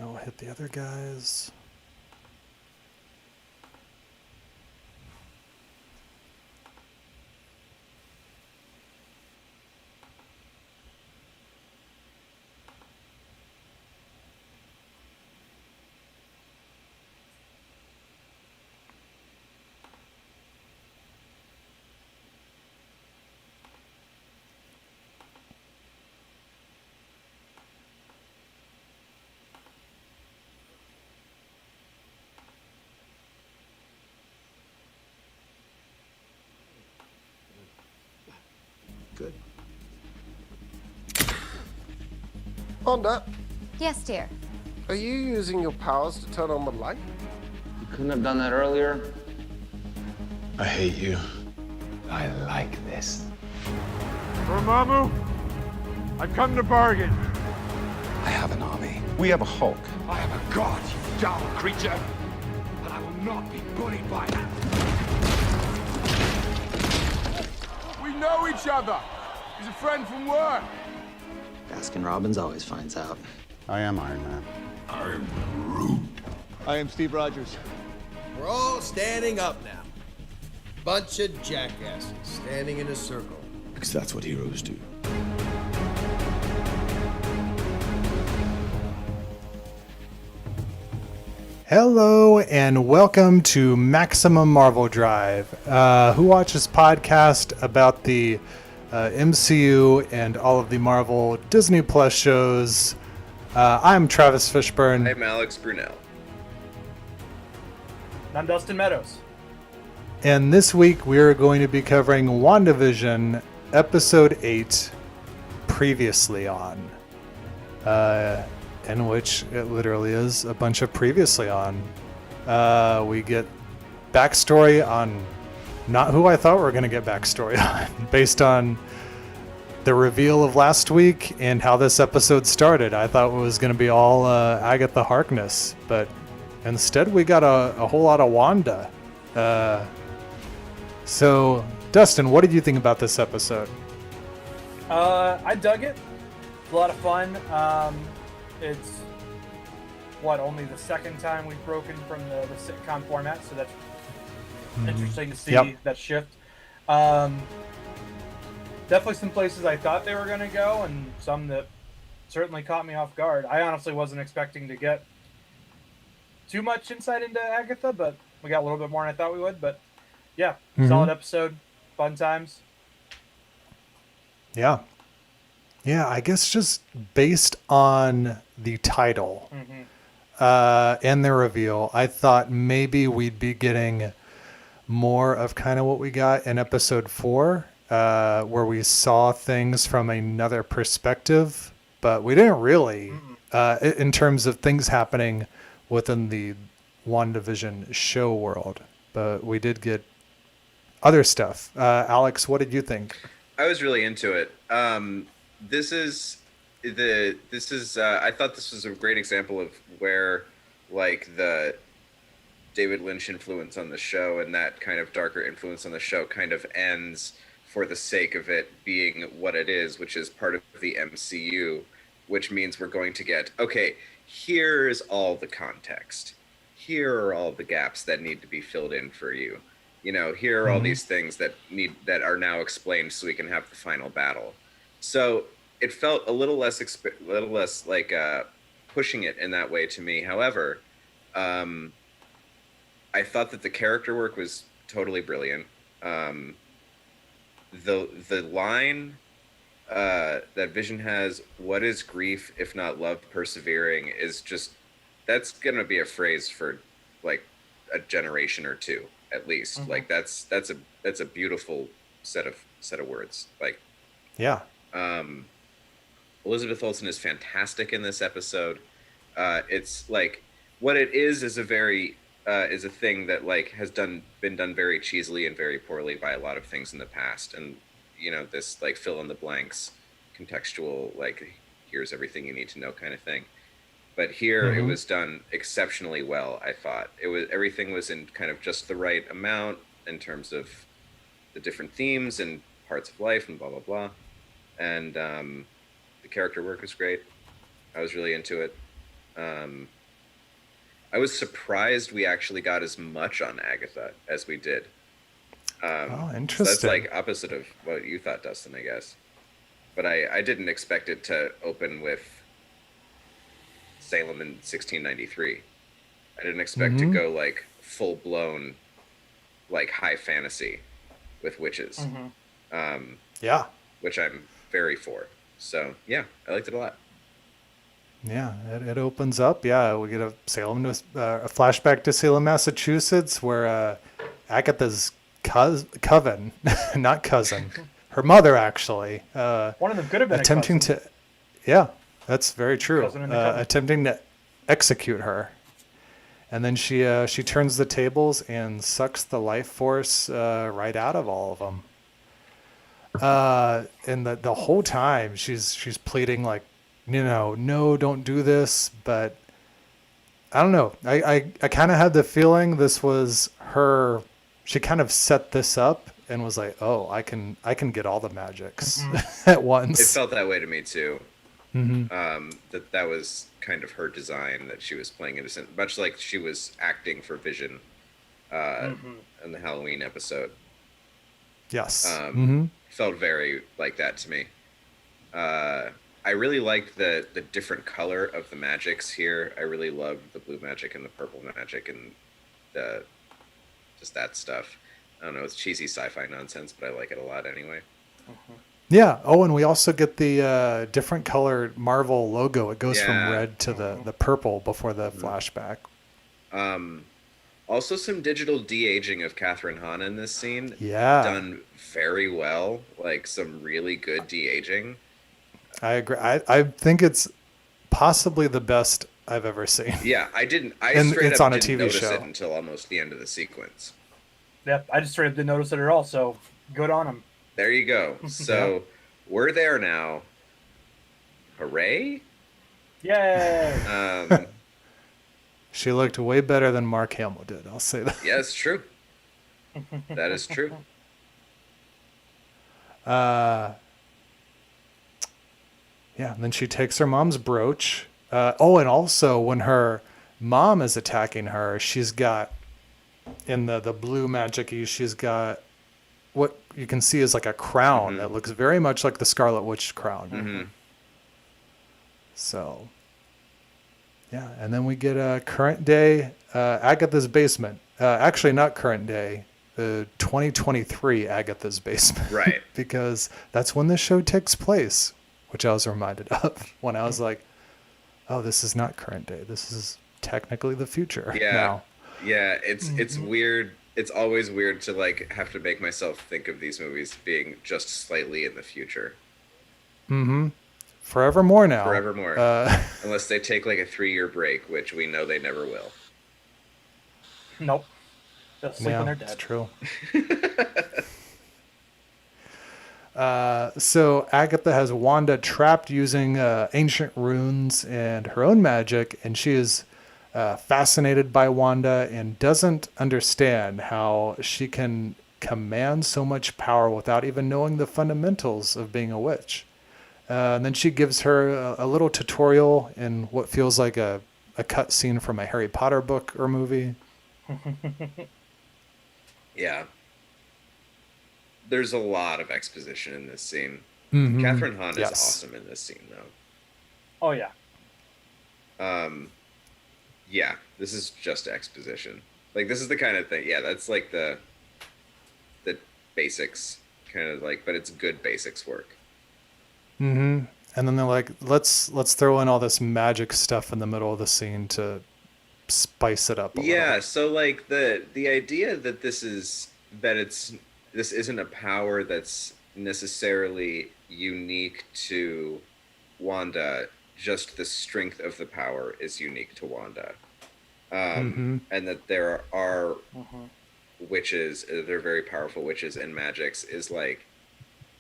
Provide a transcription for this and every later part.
I'll hit the other guys. Good. Wanda, Yes, dear. are you using your powers to turn on the light? You couldn't have done that earlier. I hate you. I like this. Dormammu, I've come to bargain. I have an army. We have a Hulk. I am a god, you dull creature, and I will not be bullied by that. We know each other. He's a friend from work. Baskin-Robbins always finds out. I am Iron Man. I'm Groot. I am Steve Rogers. We're all standing up now. Bunch of jackasses standing in a circle. Because that's what heroes do. Hello and welcome to Maximum Marvel Drive, Who Watches podcast about the MCU and all of the Marvel Disney Plus shows. I'm Travis Fishburne. I'm Alex Brunel. I'm Dustin Meadows. And this week we are going to be covering WandaVision Episode 8, Previously On. In which it literally is a bunch of previously on. We get backstory on not who I thought we were going to get backstory on, based on the reveal of last week and how this episode started. I thought it was going to be all Agatha Harkness, but instead we got a whole lot of Wanda. So, Dustin, what did you think about this episode? I dug it. It's a lot of fun. It's only the second time we've broken from the sitcom format, so that's interesting to see that shift. Definitely some places I thought they were going to go, and some that certainly caught me off guard. I honestly wasn't expecting to get too much insight into Agatha, but we got a little bit more than I thought we would. But yeah, solid episode, fun times. Yeah, I guess just based on the title and the reveal, I thought maybe we'd be getting more of kind of what we got in episode 4, where we saw things from another perspective, but we didn't really, in terms of things happening within the WandaVision show world, but we did get other stuff. Alex, what did you think? I was really into it. I thought this was a great example of where, like, the David Lynch influence on the show and that kind of darker influence on the show kind of ends for the sake of it being what it is, which is part of the MCU, which means we're going to get, okay, here's all the context. Here are all the gaps that need to be filled in for you. You know, here are all these things that are now explained so we can have the final battle. So it felt a little less like pushing it in that way to me. However, I thought that the character work was totally brilliant. The line that Vision has, "What is grief if not love persevering," is just, that's gonna be a phrase for like a generation or two at least. Like that's a beautiful set of words. Like, Yeah. Elizabeth Olsen is fantastic in this episode. It's like, what it is a very is a thing that like has been done very cheesily and very poorly by a lot of things in the past. And you know, this like fill in the blanks, contextual, like here's everything you need to know kind of thing. But here it was done exceptionally well. I thought everything was in kind of just the right amount in terms of the different themes and parts of life and blah blah blah. And the character work was great. I was really into it. I was surprised we actually got as much on Agatha as we did. Oh, So interesting. that's like opposite of what you thought, Dustin, I guess. But I didn't expect it to open with Salem in 1693. I didn't expect to go like full blown, like high fantasy with witches, Yeah. which I'm very for. So yeah, I liked it a lot. Yeah, it opens up. Yeah, we get a flashback to Salem, Massachusetts, where Agatha's coven, not cousin, her mother actually, One of them could have been attempting a cousin. to, yeah, that's very true. Cousin in the coven. Attempting to execute her, and then she turns the tables and sucks the life force right out of all of them. And the whole time she's pleading like, no, don't do this. But I don't know. I kind of had the feeling this was her. She kind of set this up and was like, oh, I can get all the magics at once. It felt that way to me too. That was kind of her design, that she was playing innocent, much like she was acting for Vision in the Halloween episode. Yes. Felt very like that to me. I really liked the different color of the magics here. I really loved the blue magic and the purple magic and just that stuff. I don't know, it's cheesy sci-fi nonsense, but I like it a lot anyway. Yeah. Oh, and we also get the different colored Marvel logo. It goes from red to the purple before the flashback. Also, some digital de-aging of Catherine Hahn in this scene. Yeah. Done very well. Like, some really good de-aging. I agree. I think it's possibly the best I've ever seen. Yeah, I And straight it's up on a didn't TV notice show. it until almost the end of the sequence. Yep, I just straight up didn't notice it at all. So good on him. There you go. So, we're there now. Hooray! Yay! She looked way better than Mark Hamill did. I'll say that. Yeah, it's true. That is true. Yeah, and then she takes her mom's brooch. And also when her mom is attacking her, she's got, in the blue magic-y, she's got what you can see is like a crown that looks very much like the Scarlet Witch crown. So, yeah, and then we get a current day Agatha's basement. Actually, not current day, the 2023 Agatha's basement. Right. Because that's when this show takes place, which I was reminded of when I was like, oh, this is not current day. This is technically the future now. Yeah, it's weird. It's always weird to like have to make myself think of these movies being just slightly in the future. Forevermore now. Forevermore. Unless they take like a 3-year break, which we know they never will. Nope. They'll sleep when they're It's dead. true. So Agatha has Wanda trapped using ancient runes and her own magic, and she is fascinated by Wanda and doesn't understand how she can command so much power without even knowing the fundamentals of being a witch. And then she gives her a little tutorial in what feels like a cut scene from a Harry Potter book or movie. Yeah. There's a lot of exposition in this scene. Mhm. Catherine Hahn is Yes. awesome in this scene, though. Oh yeah. Yeah, this is just exposition. Like, this is the kind of thing. Yeah, that's like the basics, kind of like, but it's good basics work. And then they're like, let's throw in all this magic stuff in the middle of the scene to spice it up a Yeah, little. so like the idea that this isn't a power that's necessarily unique to Wanda, just the strength of the power is unique to Wanda. And that there are witches, they're very powerful witches and magics, is like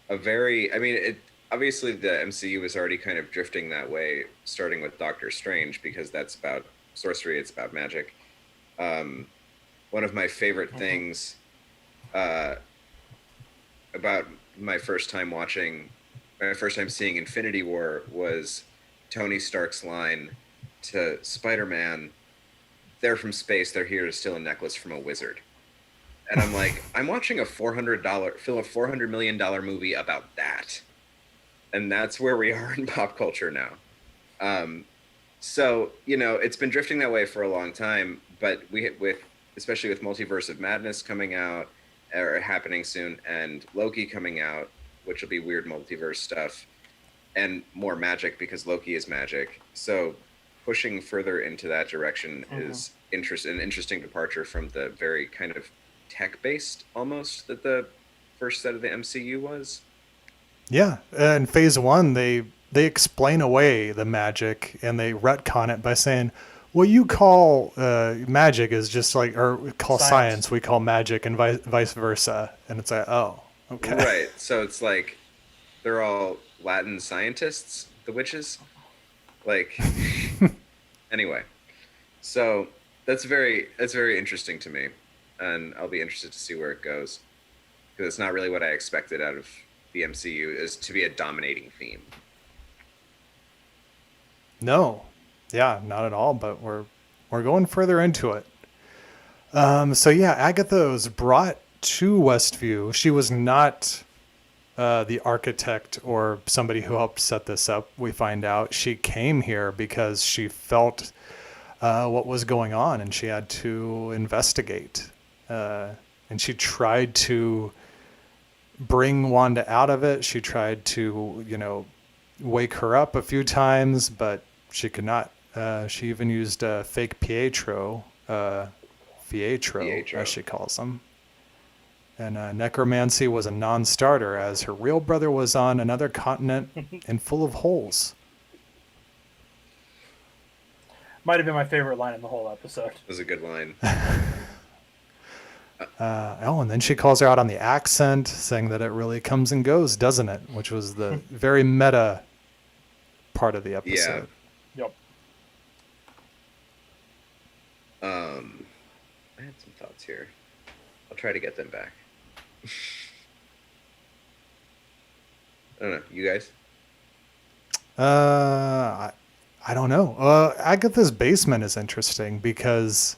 a very, I mean, it obviously the MCU is already kind of drifting that way, starting with Doctor Strange, because that's about sorcery, it's about magic. One of my favorite things about my first time seeing Infinity War was Tony Stark's line to Spider-Man, they're from space, they're here to steal a necklace from a wizard. And I'm like, I'm watching a $400 million movie about that. And that's where we are in pop culture now. So, it's been drifting that way for a long time, but especially with Multiverse of Madness coming out, or happening soon, and Loki coming out, which will be weird multiverse stuff, and more magic because Loki is magic. So pushing further into that direction is an interesting departure from the very kind of tech-based almost that the first set of the MCU was. Yeah, in Phase 1, they explain away the magic and they retcon it by saying, what you call magic is just like, or call science, we call magic, and vice versa. And it's like, oh, okay. Right. So it's like they're all Latin scientists, the witches. Like, anyway. So that's very interesting to me, and I'll be interested to see where it goes, because it's not really what I expected out of the MCU, is to be a dominating theme. No. Yeah, not at all, but we're going further into it. So yeah, Agatha was brought to Westview. She was not the architect or somebody who helped set this up, we find out. She came here because she felt what was going on, and she had to investigate. And she tried to bring Wanda out of it. She tried to, wake her up a few times, but she could not. She even used fake Pietro, as she calls him. And necromancy was a non-starter, as her real brother was on another continent and full of holes. Might have been my favorite line in the whole episode. It was a good line. And then she calls her out on the accent, saying that it really comes and goes, doesn't it? Which was the very meta part of the episode. Yeah. Yep. I had some thoughts here. I'll try to get them back. I don't know. You guys? I don't know. Agatha's basement is interesting because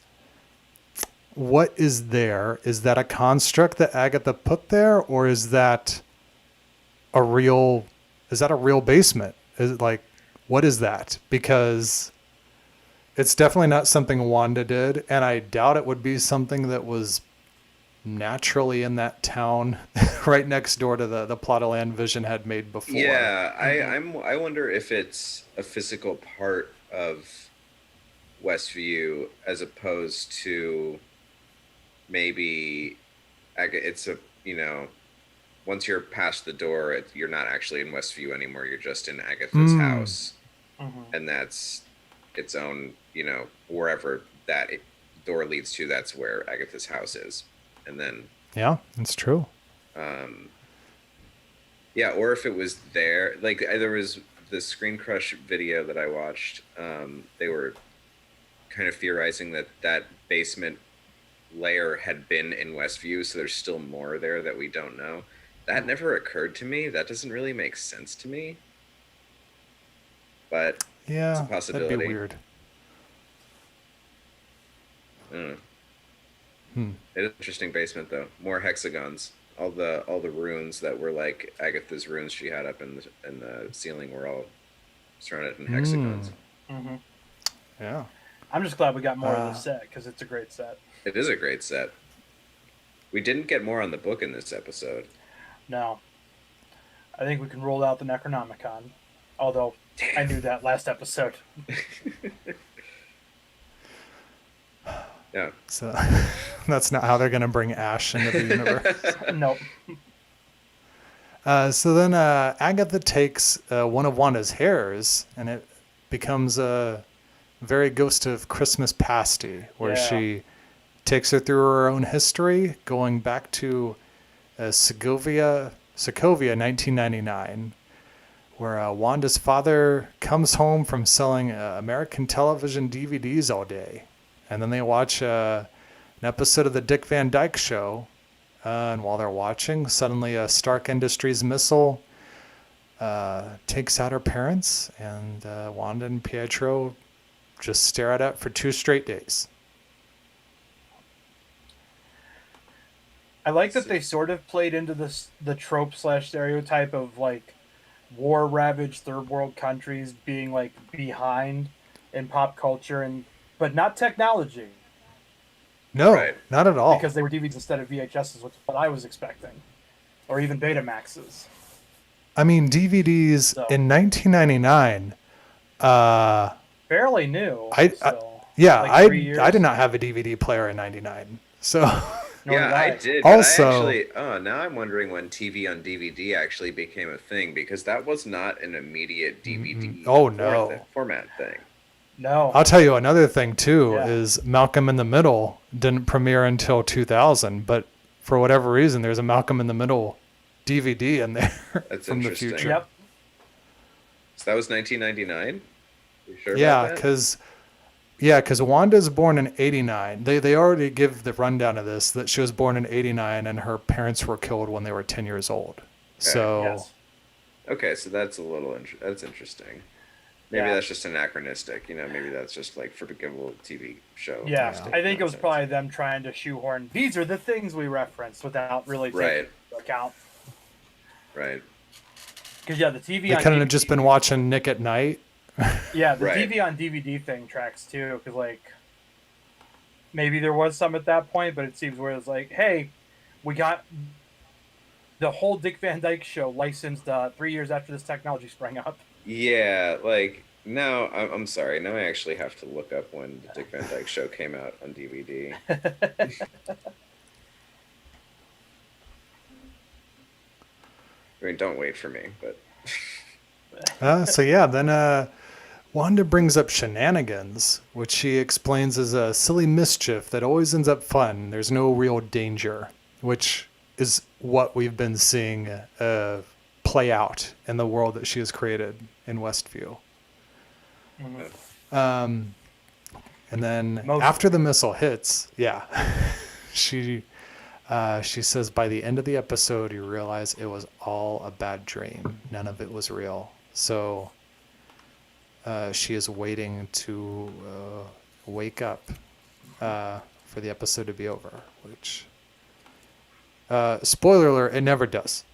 what is there? Is that a construct that Agatha put there, or is that a real basement? Is it like, what is that? Because it's definitely not something Wanda did, and I doubt it would be something that was naturally in that town right next door to the plot of land Vision had made before. Yeah, I wonder if it's a physical part of Westview as opposed to maybe it's a, once you're past the door, you're not actually in Westview anymore. You're just in Agatha's house. And that's its own, wherever that door leads to, that's where Agatha's house is. And then yeah, that's true. Yeah, or if it was there, like there was the Screen Crush video that I watched. They were kind of theorizing that basement layer had been in Westview, so there's still more there that we don't know. That never occurred to me. That doesn't really make sense to me. But yeah, it's a possibility. That'd be weird. I don't know. It's an interesting basement though. More hexagons. All the runes that were like Agatha's runes she had up in the ceiling were all surrounded in hexagons. Yeah. I'm just glad we got more of the set, because it's a great set. It is a great set. We didn't get more on the book in this episode. No. I think we can roll out the Necronomicon. Although I knew that last episode. Yeah. So that's not how they're going to bring Ash into the universe. Nope. So then Agatha takes one of Wanda's hairs, and it becomes a very Ghost of Christmas pasty, where she takes her through her own history, going back to Sokovia, 1999, where Wanda's father comes home from selling American television DVDs all day. And then they watch an episode of the Dick Van Dyke Show. And while they're watching, suddenly a Stark Industries missile takes out her parents. And Wanda and Pietro just stare at it for 2 straight days. I like that they sort of played into the trope / stereotype of like war ravaged third world countries being like behind in pop culture, but not technology. No, Right. not at all. Because they were DVDs instead of VHSs, which is what I was expecting, or even Betamaxes. I mean, DVDs in 1999. Fairly new. I 3 years. I did not have a DVD player in '99, so. Nor Yeah, did I did. Also- but I actually, now I'm wondering when TV on DVD actually became a thing, because that was not an immediate DVD Oh, no. format thing. No. I'll tell you another thing too Yeah. is Malcolm in the Middle didn't premiere until 2000, but for whatever reason, there's a Malcolm in the Middle DVD in there That's from the interesting. future. Yep. So that was 1999? You sure Yeah, about that? because Wanda's born in '89. They already give the rundown of this that she was born in '89 and her parents were killed when they were 10 years old. So Yes. Okay, so that's a little that's interesting. Maybe Yeah. that's just anachronistic. Maybe that's just like forgivable TV show. Yeah, mistake I think it was nonsense. probably them trying to shoehorn. These are the things we referenced without really taking Right. into account. Right. Because yeah, the TV they on couldn't have DVD, just been watching Nick at Night. yeah, the Right. TV on DVD thing tracks too. Because like maybe there was some at that point, but it seems where it's like, hey, we got the whole Dick Van Dyke show licensed 3 years after this technology sprang up. Yeah, like now I'm sorry. Now I actually have to look up when the Dick Van Dyke Show came out on DVD. I mean, don't wait for me, but So yeah, then Wanda brings up shenanigans, which she explains as a silly mischief that always ends up fun. There's no real danger, which is what we've been seeing play out in the world that she has created in Westview. And then after the missile hits, yeah, she says by the end of the episode, you realize it was all a bad dream. None of it was real. So she is waiting to wake up for the episode to be over, which, spoiler alert, it never does.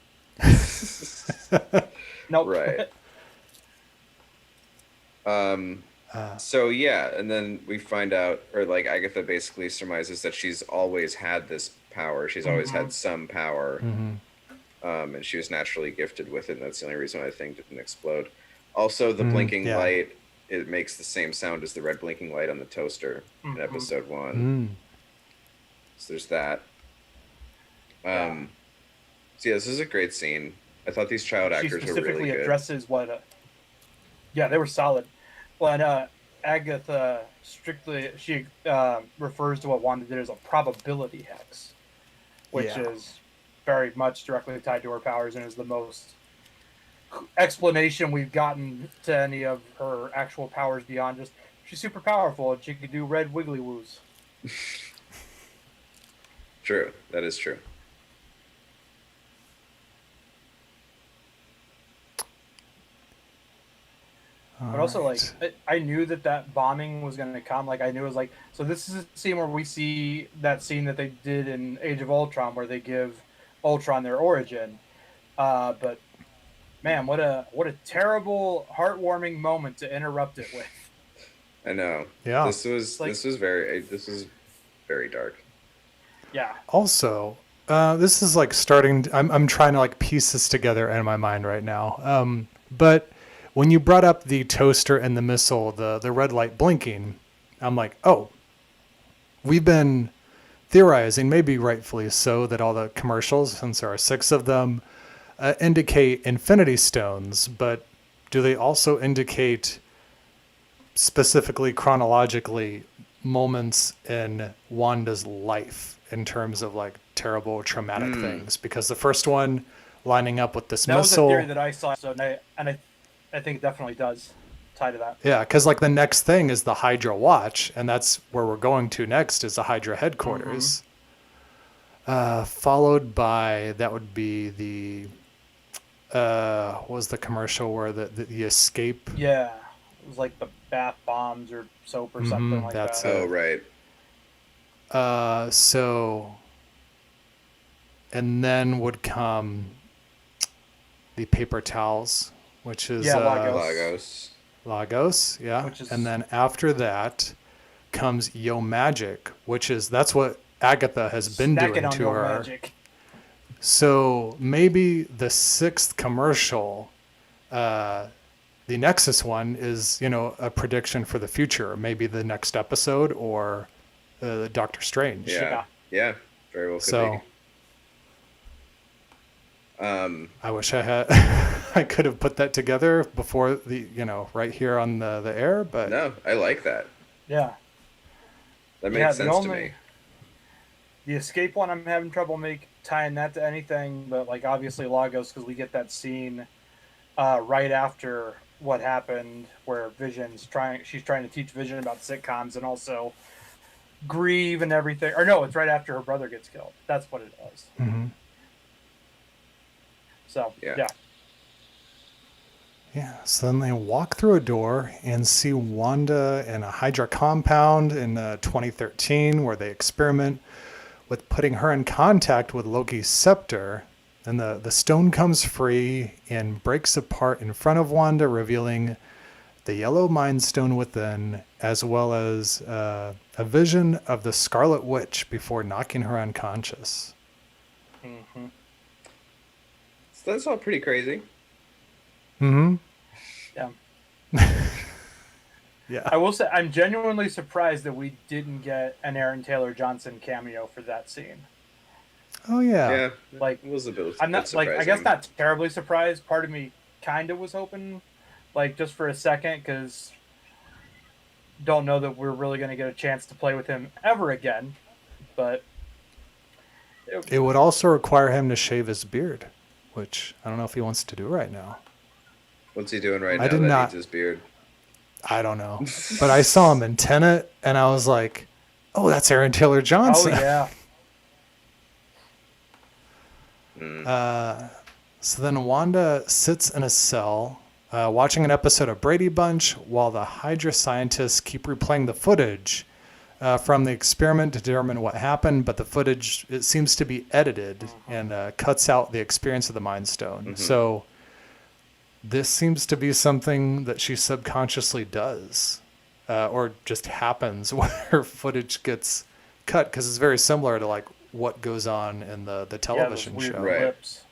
Nope. right. So yeah, and then we find out, or like Agatha basically surmises that she's always had this power. She's always had some power, and she was naturally gifted with it. And that's the only reason why the thing didn't explode. Also, the blinking light, it makes the same sound as the red blinking light on the toaster in episode 1. So there's that. So yeah, this is a great scene. I thought these child She actors were specifically really good. addresses what. Yeah, they were solid. When Agatha she refers to what Wanda did as a probability hex, which is very much directly tied to her powers and is the most explanation we've gotten to any of her actual powers beyond just she's super powerful and she could do red wiggly woos. True, that is true. But also, like, I knew that bombing was going to come. Like, I knew it was like, so this is a scene where we see that scene that they did in Age of Ultron where they give Ultron their origin. But, man, what a terrible, heartwarming moment to interrupt it with. I know. Yeah. This was very dark. Yeah. Also, this is like starting. I'm trying to like piece this together in my mind right now. But when you brought up the toaster and the missile, the red light blinking, I'm like, oh, we've been theorizing, maybe rightfully so, that all the commercials, since there are 6 of them, indicate Infinity Stones. But do they also indicate specifically chronologically moments in Wanda's life in terms of like terrible traumatic things? Because the first one lining up with this That was a missile, theory that I saw, so I think it definitely does tie to that. yeah, because like the next thing is the Hydra Watch, and that's where we're going to next is the Hydra Headquarters. Followed by, that would be the what was the commercial where the escape Yeah. was like the bath bombs or soap or something like that's that. it. Oh, right. And then would come the paper towels, which is Lagos. Lagos. Yeah. Which is- And then after that comes Yo Magic, that's what Agatha has been Snacking doing on to your her. magic. So maybe the 6th commercial, the Nexus one is, a prediction for the future. Maybe the next episode or Doctor Strange. Yeah. Yeah. Very well could So be. I wish I had, I could have put that together before right here on the air, but No, I like that. Yeah. That makes sense to me. The escape one, I'm having trouble tying that to anything, but like obviously Lagos, because we get that scene right after what happened where she's trying to teach Vision about sitcoms and also grieve and everything. Or no, it's right after her brother gets killed. That's what it was. Mm-hmm. So Yeah. Yeah, so then they walk through a door and see Wanda in a Hydra compound in 2013 where they experiment with putting her in contact with Loki's scepter. And the stone comes free and breaks apart in front of Wanda, revealing the yellow Mind Stone within, as well as a vision of the Scarlet Witch before knocking her unconscious. Mm-hmm. So that's all pretty crazy. Mm-hmm. Yeah. Yeah. I will say I'm genuinely surprised that we didn't get an Aaron Taylor Johnson cameo for that scene. Oh, yeah. Yeah. Like, It was a bit I'm not surprising. I guess not terribly surprised. Part of me kind of was hoping, just for a second, because don't know that we're really going to get a chance to play with him ever again. But It would also require him to shave his beard, which I don't know if he wants to do right now. What's he doing right I now did that not- needs his beard? I don't know. But I saw him in Tenet, and I was like, oh, that's Aaron Taylor Johnson. oh yeah, So then Wanda sits in a cell watching an episode of Brady Bunch while the Hydra scientists keep replaying the footage from the experiment to determine what happened, but the footage, it seems to be edited and cuts out the experience of the Mind Stone. So this seems to be something that she subconsciously does or just happens where footage gets cut, because it's very similar to what goes on in the television those weird show. Right. clips.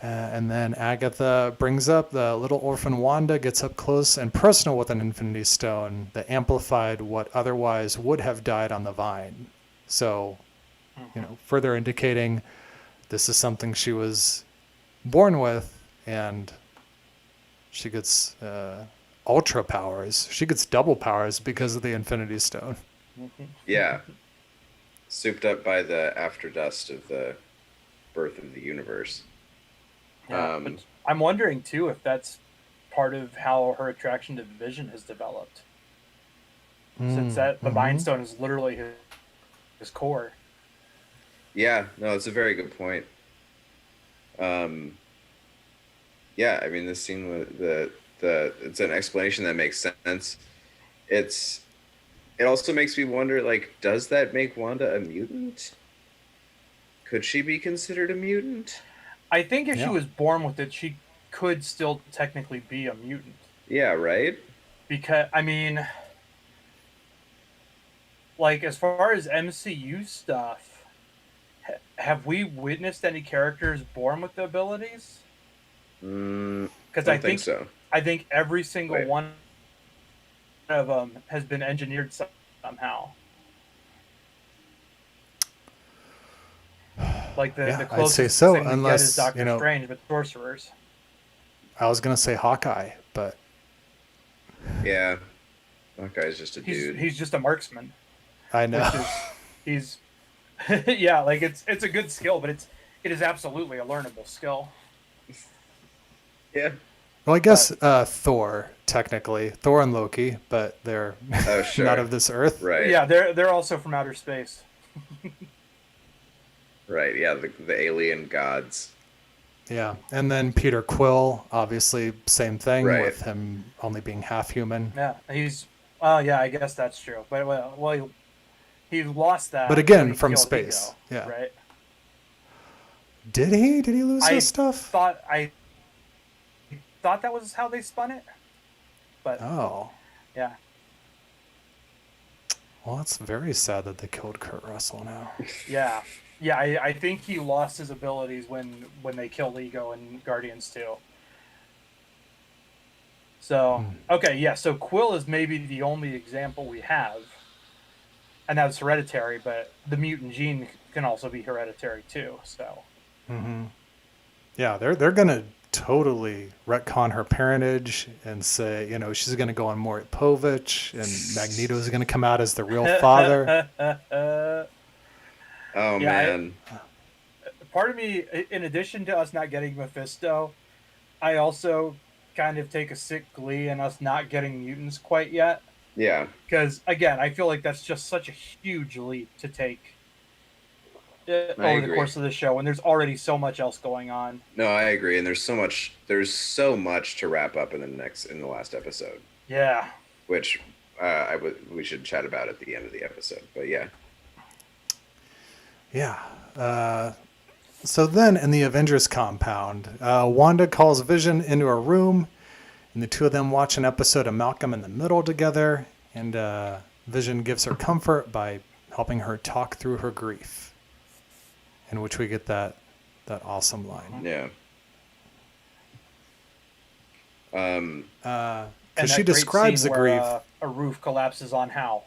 And then Agatha brings up the little orphan Wanda gets up close and personal with an Infinity Stone that amplified what otherwise would have died on the vine. So, further indicating this is something she was born with, and she gets ultra powers. She gets double powers because of the Infinity Stone. Yeah. Souped up by the after dust of the birth of the universe. Yeah, but I'm wondering too if that's part of how her attraction to Vision has developed. Since the Mind Stone is literally his core. Yeah, no, it's a very good point. Yeah, I mean, this scene with it's an explanation that makes sense. It also makes me wonder, does that make Wanda a mutant? Could she be considered a mutant? I think if she was born with it, she could still technically be a mutant. Yeah, right? Because, I mean, as far as MCU stuff, have we witnessed any characters born with the abilities? Because I think so. I think every single Wait. one of them has been engineered somehow. The I'd closest say so, thing we get unless, is Doctor Strange, but sorcerers. I was going to say Hawkeye, but Yeah. That guy's just a dude. He's just a marksman. I know. Which is, yeah, it's a good skill, but it is absolutely a learnable skill. Yeah. Well, I guess Thor, technically. Thor and Loki, but they're Oh, sure. not of this earth. Right. Yeah, they're also from outer space. Right, yeah, the alien gods. Yeah, and then Peter Quill, obviously, same thing Right. with him only being half human. Yeah, he's. Yeah, I guess that's true. But he lost that. But again, when he from killed space. Ego, Yeah. Right. Did he? Did he lose his stuff? I thought that was how they spun it. But Oh, yeah. well, it's very sad that they killed Kurt Russell now. Yeah. Yeah, I think he lost his abilities when they killed Ego in Guardians 2. So, okay, yeah, so Quill is maybe the only example we have. And that's hereditary, but the mutant gene can also be hereditary too, so. Mm-hmm. Yeah, they're going to totally retcon her parentage and say, she's going to go on Maury Povich and Magneto's going to come out as the real father. Oh, Yeah, man. Part of me, in addition to us not getting Mephisto, I also kind of take a sick glee in us not getting mutants quite yet. Yeah. Because, again, I feel like that's just such a huge leap to take over the agree. course of the show when there's already so much else going on. No, I agree. And there's so much to wrap up in the last episode, Yeah. which we should chat about at the end of the episode. But yeah. Yeah. So then in the Avengers compound, Wanda calls Vision into a room, and the two of them watch an episode of Malcolm in the Middle together, and Vision gives her comfort by helping her talk through her grief, in which we get that awesome line. Yeah. And Because she that great describes scene the where, grief. a roof collapses on Hal.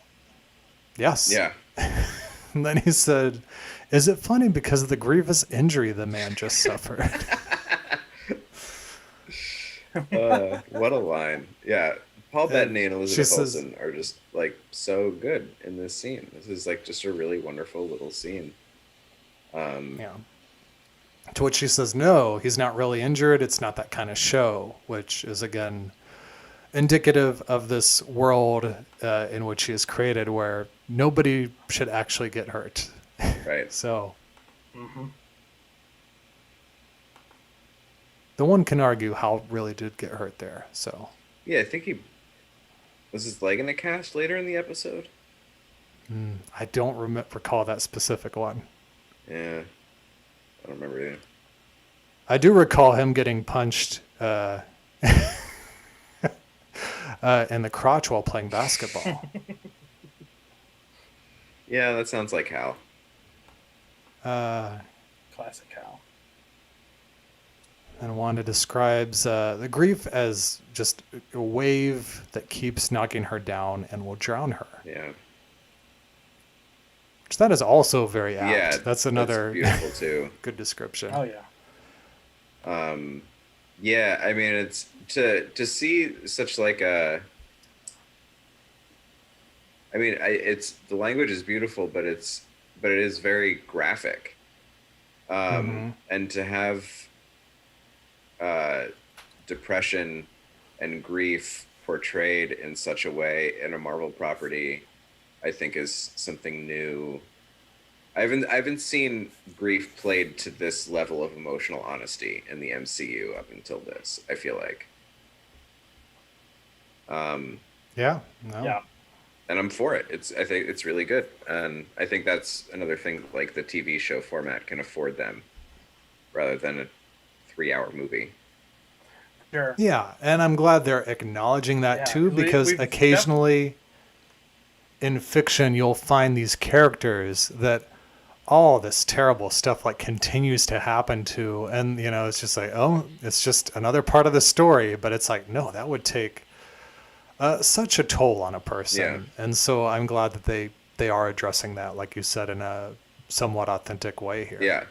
Yes. Yeah. And then he said, "Is it funny because of the grievous injury the man just suffered?" What a line. Yeah. Paul Bettany and she Elizabeth says- Olsen are just like so good in this scene. This is like just a really wonderful little scene. Yeah. To which she says, "No, he's not really injured. It's not that kind of show," which is again indicative of this world in which he is created, where nobody should actually get hurt. Right. So, the one can argue Hal really did get hurt there. So, Yeah, I think was his leg in a cast later in the episode. I don't recall that specific one. Yeah. I don't remember either. I do recall him getting punched in the crotch while playing basketball. Yeah, that sounds like Hal. Classic Hal. And Wanda describes the grief as just a wave that keeps knocking her down and will drown her. Yeah. Which that is also very apt. Yeah. That's another beautiful too. good description. Oh, yeah. Yeah, I mean, it's to see such like a. I mean, it's the language is beautiful, but it is very graphic, and to have depression and grief portrayed in such a way in a Marvel property, I think is something new. I haven't seen grief played to this level of emotional honesty in the MCU up until this, I feel like. Yeah. No. Yeah. And I'm for it. I think it's really good. And I think that's another thing like the TV show format can afford them rather than a 3-hour movie. Sure. Yeah, and I'm glad they're acknowledging that Yeah, too, because we've occasionally in fiction you'll find these characters that all this terrible stuff like continues to happen to, and it's just like, oh, it's just another part of the story, but it's like, no, that would take such a toll on a person. Yeah. And so I'm glad that they are addressing that, like you said, in a somewhat authentic way here. Yeah.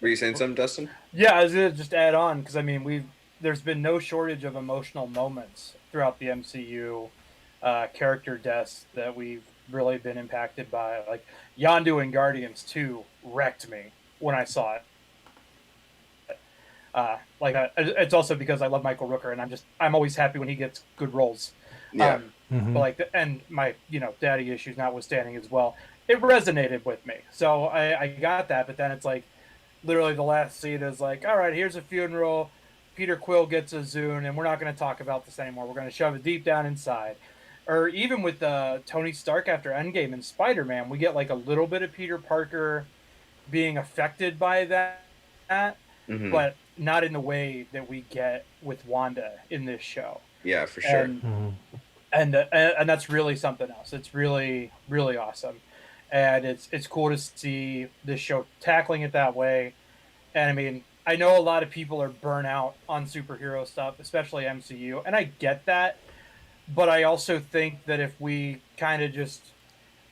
Were you saying something, Dustin? Yeah, I was gonna just add on because I mean there's been no shortage of emotional moments throughout the MCU, character deaths that we've really been impacted by. Like Yondu in Guardians 2 wrecked me when I saw it. It's also because I love Michael Rooker and I'm always happy when he gets good roles. Yeah. But and my daddy issues notwithstanding as well, it resonated with me. So I got that, but then it's like literally the last scene is like, all right, here's a funeral. Peter Quill gets a Zune, and we're not going to talk about this anymore. We're going to shove it deep down inside. Or even with Tony Stark after Endgame and Spider-Man, we get like a little bit of Peter Parker being affected by that, but not in the way that we get with Wanda in this show. Yeah, for sure. And that's really something else. It's really, really awesome. And it's cool to see this show tackling it that way. And I mean, I know a lot of people are burnt out on superhero stuff, especially MCU, and I get that. But I also think that if we kind of just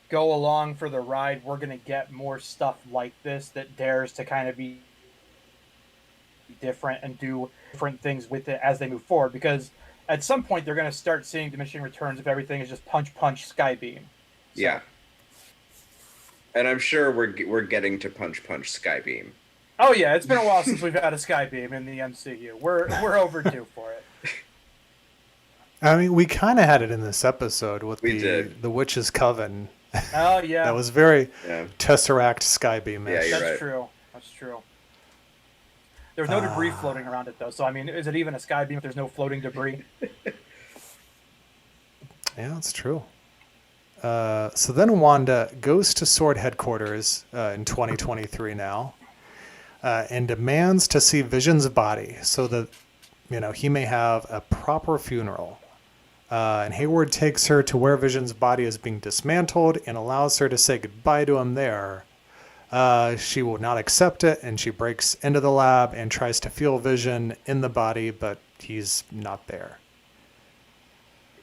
go along for the ride, we're going to get more stuff like this that dares to kind of be different and do different things with it as they move forward. Because at some point, they're going to start seeing diminishing returns if everything is just punch, Skybeam. So. Yeah. And I'm sure we're getting to punch, Skybeam. Oh yeah, it's been a while since we've had a Skybeam in the MCU. We're overdue for it. I mean, we kind of had it in this episode with the Witch's Coven. Oh yeah, that was very Tesseract Skybeam. Yeah, you're That's right. true. That's true. There's no debris floating around it though, so I mean, is it even a Skybeam if there's no floating debris? Yeah, that's true. So then Wanda goes to Sword Headquarters in 2023 now, and demands to see Vision's body so that he may have a proper funeral. And Hayward takes her to where Vision's body is being dismantled and allows her to say goodbye to him there. She will not accept it, and she breaks into the lab and tries to feel Vision in the body, but he's not there.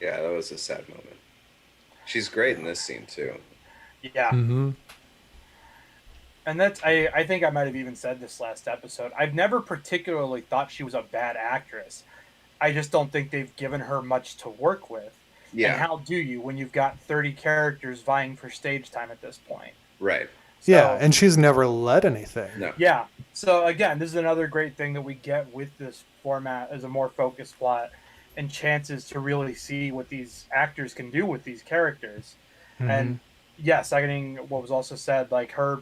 Yeah, that was a sad moment. She's great in this scene too. Yeah. Mm-hmm. And that's I think I might have even said this last episode. I've never particularly thought she was a bad actress. I just don't think they've given her much to work with. Yeah. And how do you when you've got 30 characters vying for stage time at this point? Right. So, Yeah, and she's never led anything. No. Yeah. So again, this is another great thing that we get with this format as a more focused plot and chances to really see what these actors can do with these characters. Mm-hmm. And yes, seconding what was also said, like her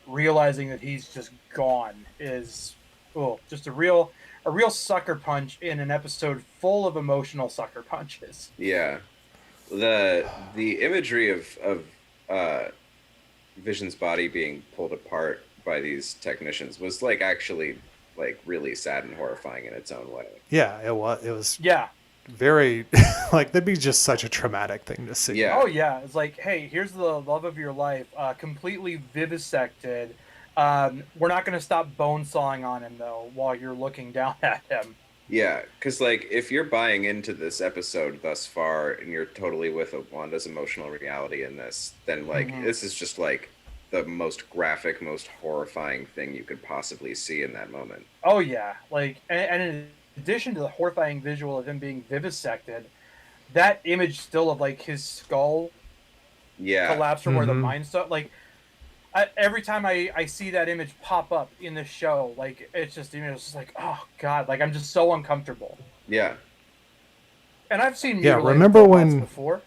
realizing that he's just gone is just a real sucker punch in an episode full of emotional sucker punches. Yeah. The imagery of Vision's body being pulled apart by these technicians was like actually like really sad and horrifying in its own way. Yeah, it was Yeah. very like that'd be just such a traumatic thing to see. Yeah. Oh yeah, it's like, hey, here's the love of your life, completely vivisected. We're not going to stop bone sawing on him though while you're looking down at him. Yeah, because like if you're buying into this episode thus far and you're totally with Wanda's emotional reality in this, then like this is just like the most graphic, most horrifying thing you could possibly see in that moment. Oh yeah, like and in addition to the horrifying visual of him being vivisected, that image still of like his skull collapse from where the mind stuff, like every time I see that image pop up in the show, like it's just like, oh god, like I'm just so uncomfortable. Yeah. And I've seen remember when before.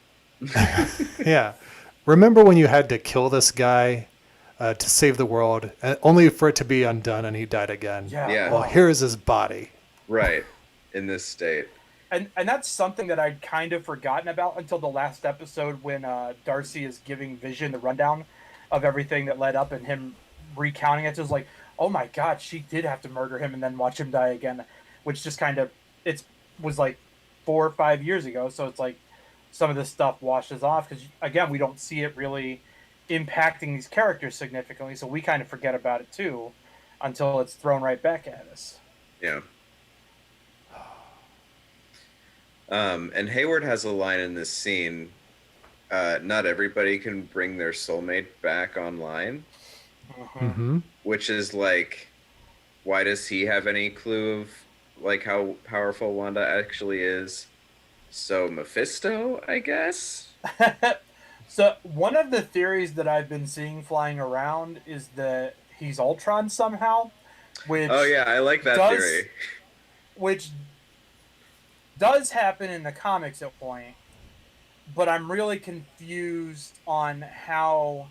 Yeah, remember when you had to kill this guy to save the world, only for it to be undone and he died again? Yeah. Well, here's his body. Right. In this state. And that's something that I'd kind of forgotten about until the last episode when Darcy is giving Vision the rundown of everything that led up and him recounting it. It was like, oh my god, she did have to murder him and then watch him die again, which just kind of was like 4 or 5 years ago. So it's like some of this stuff washes off because again, we don't see it really impacting these characters significantly, so we kind of forget about it too until it's thrown right back at us. Yeah. And Hayward has a line in this scene. Not everybody can bring their soulmate back online. Which is like, why does he have any clue of like how powerful Wanda actually is? So Mephisto, I guess? So one of the theories that I've been seeing flying around is that he's Ultron somehow. Which oh yeah, I like that theory. Which does happen in the comics at point, but I'm really confused on how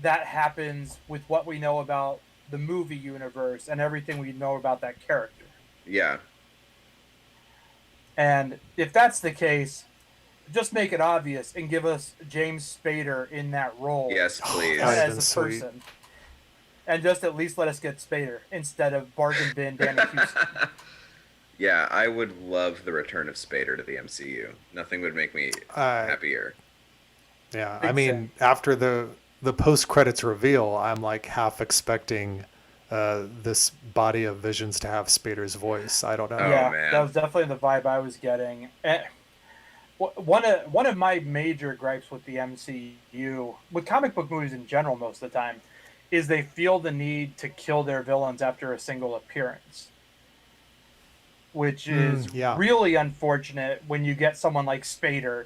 that happens with what we know about the movie universe and everything we know about that character. Yeah. And if that's the case, just make it obvious and give us James Spader in that role. Yes, please. As a person. And just at least let us get Spader instead of bargain bin Danny Houston. Yeah, I would love the return of Spader to the MCU. Nothing would make me happier. Yeah, I mean, after the post credits reveal, I'm like half expecting this body of visions to have Spader's voice. I don't know. Yeah, man. that was definitely the vibe I was getting. And one of my major gripes with the MCU, with comic book movies in general, most of the time, is they feel the need to kill their villains after a single appearance, which is really unfortunate when you get someone like Spader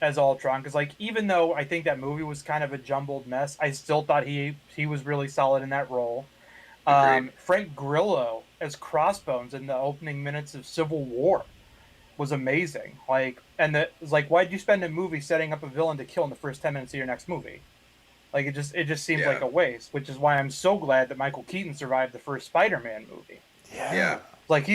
as Ultron. Because, like, even though I think that movie was kind of a jumbled mess, I still thought he was really solid in that role. Frank Grillo as Crossbones in the opening minutes of Civil War was amazing. Like, and it's like, why'd you spend a movie setting up a villain to kill in the first 10 minutes of your next movie? Like, it just seems like a waste, which is why I'm so glad that Michael Keaton survived the first Spider-Man movie. Yeah. Like,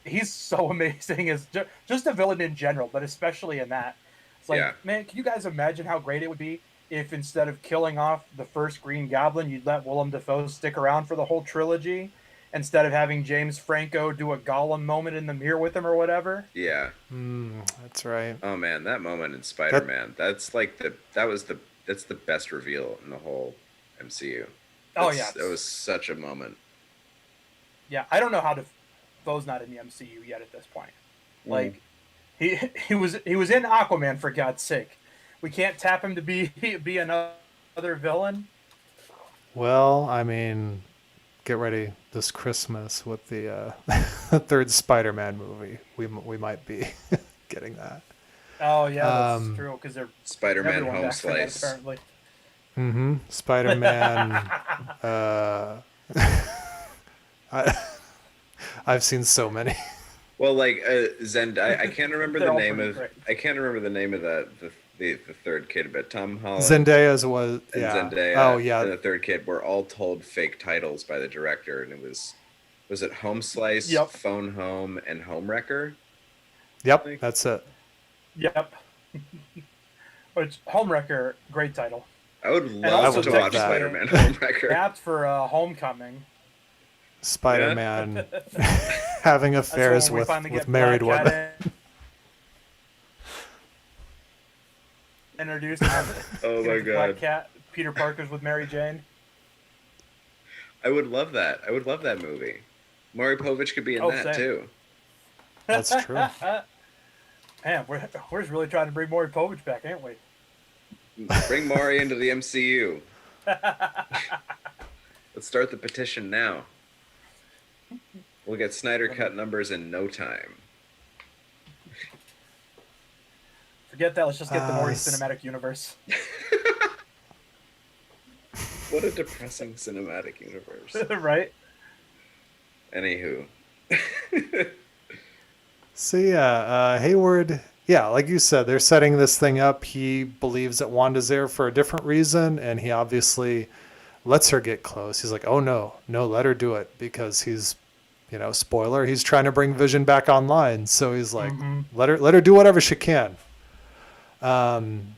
he's so amazing as just a villain in general, but especially in that. It's like, man, can you guys imagine how great it would be if instead of killing off the first Green Goblin, you'd let Willem Dafoe stick around for the whole trilogy instead of having James Franco do a Gollum moment in the mirror with him or whatever? Yeah. That's right. Oh man, that moment in Spider-Man, that's the best reveal in the whole MCU. It was such a moment. Yeah, I don't know how Dafoe's not in the MCU yet at this point. Like, he was in Aquaman, for God's sake. We can't tap him to be another villain. Well, I mean, get ready this Christmas with the third Spider-Man movie. We might be getting that. Oh yeah, that's true, because they're Spider-Man Home Slice. That, apparently. Spider-Man. I've seen so many. Well, like Zendaya, I can't remember the name of the third kid, but Tom Holland, Zendaya's was Zendaya, and the third kid were all told fake titles by the director, and it was it Home Slice, Phone Home, and Homewrecker? Yep, that's it. Yep. Which Homewrecker, great title. I would love to watch Spider-Man Homewrecker. Apt for Homecoming. Spider-Man having affairs with married women. Introduced. Oh my God. Black Cat. Peter Parker's with Mary Jane. I would love that. I would love that movie. Maury Povich could be in that too. That's true. Man, we're just really trying to bring Maury Povich back, ain't we? Bring Maury into the MCU. Let's start the petition now. We'll get Snyder Cut numbers in no time. Forget that. Let's just get the Maury cinematic universe. What a depressing cinematic universe. Right? Anywho. So Hayward, like you said, they're setting this thing up. He believes that Wanda's there for a different reason, and he obviously lets her get close. He's like, oh no, let her do it, because he's, spoiler, he's trying to bring Vision back online. So he's like, let her do whatever she can. And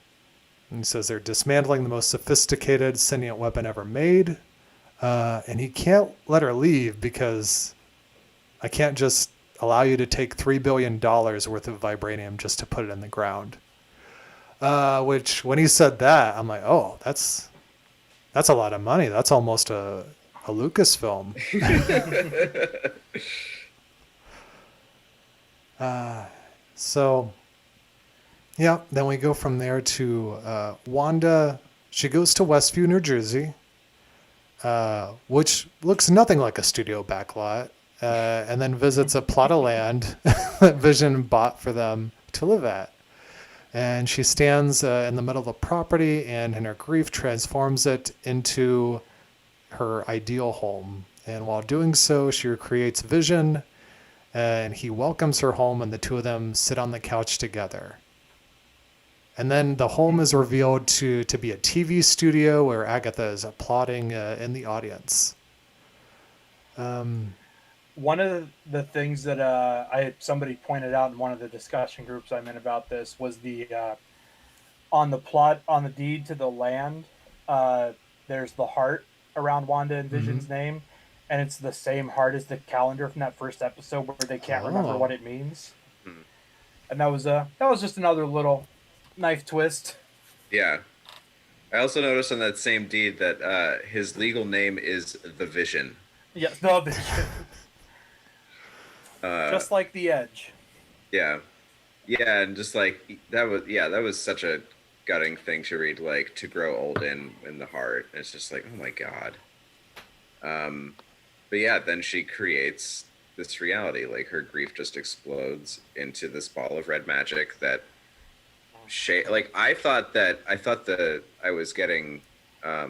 he says they're dismantling the most sophisticated sentient weapon ever made. And he can't let her leave because I can't just allow you to take $3 billion worth of vibranium just to put it in the ground. Which, when he said that, I'm like, oh, that's a lot of money. That's almost a Lucasfilm. Then we go from there to Wanda. She goes to Westview, New Jersey, which looks nothing like a studio backlot, and then visits a plot of land that Vision bought for them to live at. And she stands in the middle of the property, and in her grief transforms it into her ideal home. And while doing so, she recreates Vision, and he welcomes her home, and the two of them sit on the couch together. And then the home is revealed to be a TV studio where Agatha is applauding in the audience. One of the things that somebody pointed out in one of the discussion groups I'm in about this was the on the deed to the land. There's the heart around Wanda and Vision's name, and it's the same heart as the calendar from that first episode where they can't remember what it means. And that was just another little knife twist. Yeah. I also noticed on that same deed that his legal name is the Vision. Yes, no, Vision. Just like the Edge. Yeah. Yeah, and just like that was such a gutting thing to read, like to grow old in the heart. It's just like, oh my god. But yeah, then she creates this reality. Like her grief just explodes into this ball of red magic that like I thought I was getting I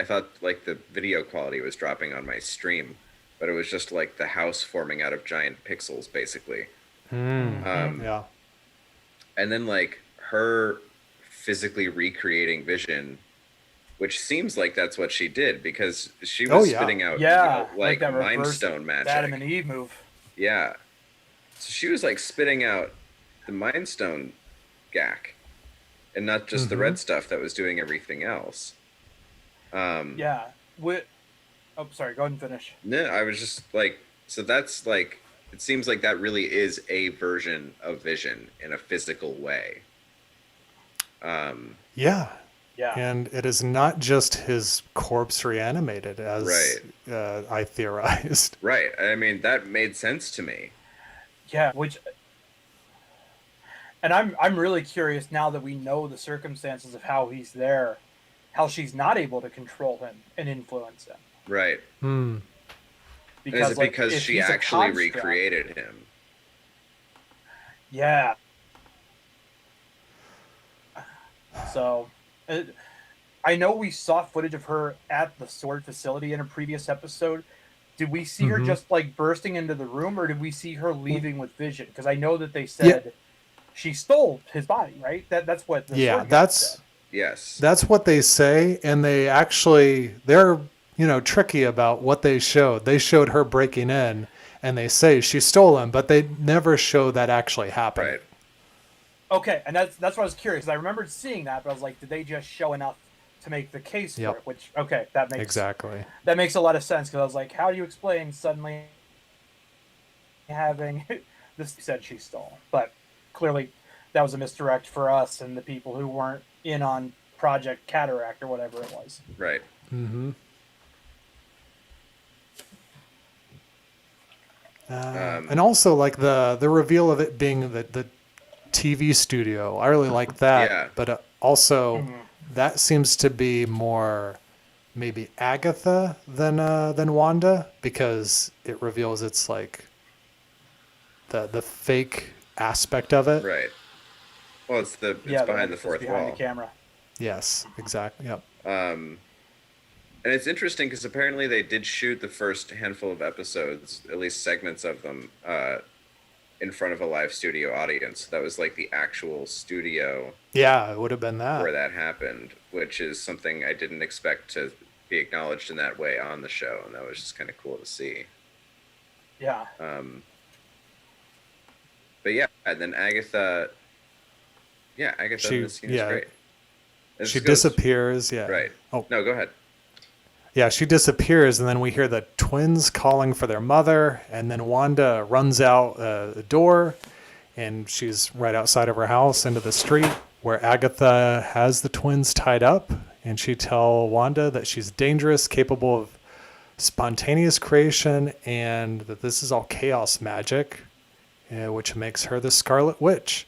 thought like the video quality was dropping on my stream, but it was just like the house forming out of giant pixels basically. Yeah. And then like her physically recreating Vision, which seems like that's what she did because she was spitting out like that Mind Stone magic. Adam and Eve move. Yeah. So she was like spitting out the Mind Stone gack and not just the red stuff that was doing everything else. Yeah. Oh, sorry. Go ahead and finish. No, I was just like, so that's like, it seems like that really is a version of Vision in a physical way. Yeah. Yeah. And it is not just his corpse reanimated, as I theorized. Right. I mean, that made sense to me. Yeah, and I'm really curious now that we know the circumstances of how he's there, how she's not able to control him and influence him. Right. Because, is it because she actually recreated him? Yeah. So, I know we saw footage of her at the sword facility in a previous episode. Did we see her just like bursting into the room, or did we see her leaving with Vision? Because I know that they said she stole his body, right? That's what. That's yes. That's what they say, and they're tricky about what they showed. They showed her breaking in, and they say she stole him, but they never show that actually happened. Right. Okay, and that's what I was curious, because I remembered seeing that, but I was like, did they just show enough to make the case for it? Which, okay, that makes that makes a lot of sense, because I was like, how do you explain suddenly having this said she stole? But clearly that was a misdirect for us and the people who weren't in on Project Cataract or whatever it was. Right. And also like the reveal of it being the TV studio. I really like that. Yeah. But also that seems to be more maybe Agatha than Wanda, because it reveals it's like the fake aspect of it. Right. Well, it's behind the fourth behind wall. The camera. Yes, exactly. Yep. And it's interesting because apparently they did shoot the first handful of episodes, at least segments of them, in front of a live studio audience. That was like the actual studio. Yeah, it would have been that. Where that happened, which is something I didn't expect to be acknowledged in that way on the show, and that was just kind of cool to see. Yeah. But yeah, and then Agatha. Yeah, Agatha in this scene is great. She disappears. Yeah. Right. Oh no, go ahead. Yeah, she disappears, and then we hear the twins calling for their mother, and then Wanda runs out the door, and she's right outside of her house into the street where Agatha has the twins tied up, and she tells Wanda that she's dangerous, capable of spontaneous creation, and that this is all chaos magic, which makes her the Scarlet Witch.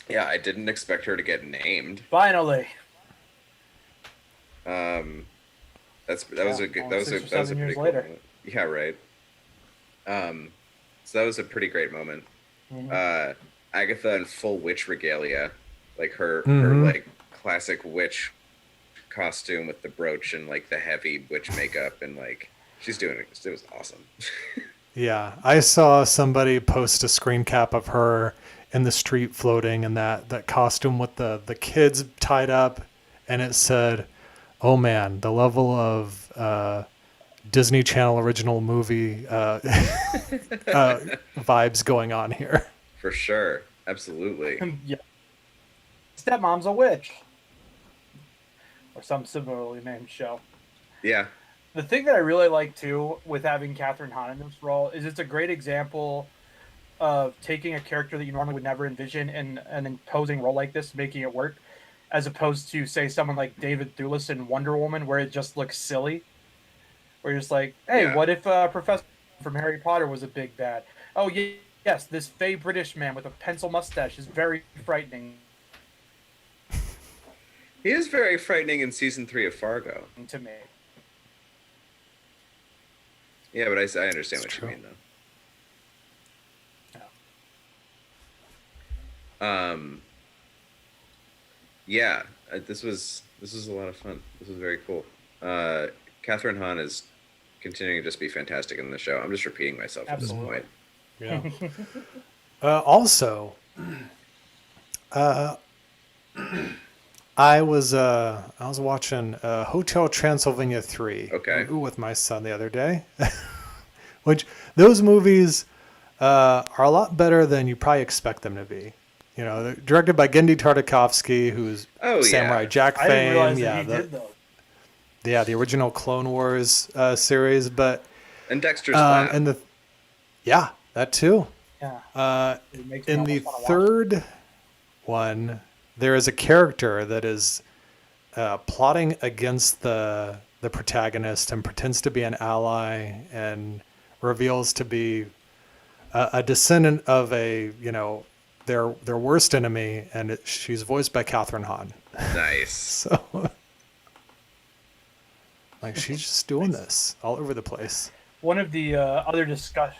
Yeah, I didn't expect her to get named. Finally. That was a pretty cool moment. Yeah, right. So that was a pretty great moment. Agatha in full witch regalia, like her like classic witch costume with the brooch and like the heavy witch makeup, and like she's doing it. It was awesome. Yeah, I saw somebody post a screen cap of her in the street floating in that costume with the kids tied up, and it said, "Oh man, the level of Disney Channel original movie vibes going on here." For sure. Absolutely. Yeah. Stepmom's a witch. Or some similarly named show. Yeah. The thing that I really like too with having Catherine Hahn in this role is it's a great example of taking a character that you normally would never envision in an imposing role like this, making it work, as opposed to say someone like David Thewlis in Wonder Woman, where it just looks silly. Where you're just like, hey, Yeah. what if Professor from Harry Potter was a big bad? Oh yes, this fey British man with a pencil mustache is very frightening He is very frightening in season 3 of Fargo. to me. Yeah, but I understand It's what true. you mean, though. Yeah, this was a lot of fun. This was very cool. Catherine Hahn is continuing to just be fantastic in the show. I'm just repeating myself Absolutely. at this point. Yeah. Also, I was watching Hotel Transylvania 3 Okay. with my son the other day, which those movies are a lot better than you probably expect them to be. You know, they're directed by Gendy Tartakovsky, who's Oh, yeah. Samurai Jack I didn't fame. realize Yeah, that he did those. the original Clone Wars series, but And Dexter's Lab. and that too. Yeah. It makes me In the almost wanna watch it. third one, there is a character that is plotting against the protagonist and pretends to be an ally and reveals to be a descendant of their worst enemy, and she's voiced by Catherine Hahn. Nice. So, like, she's just doing this all over the place. One of the other discussion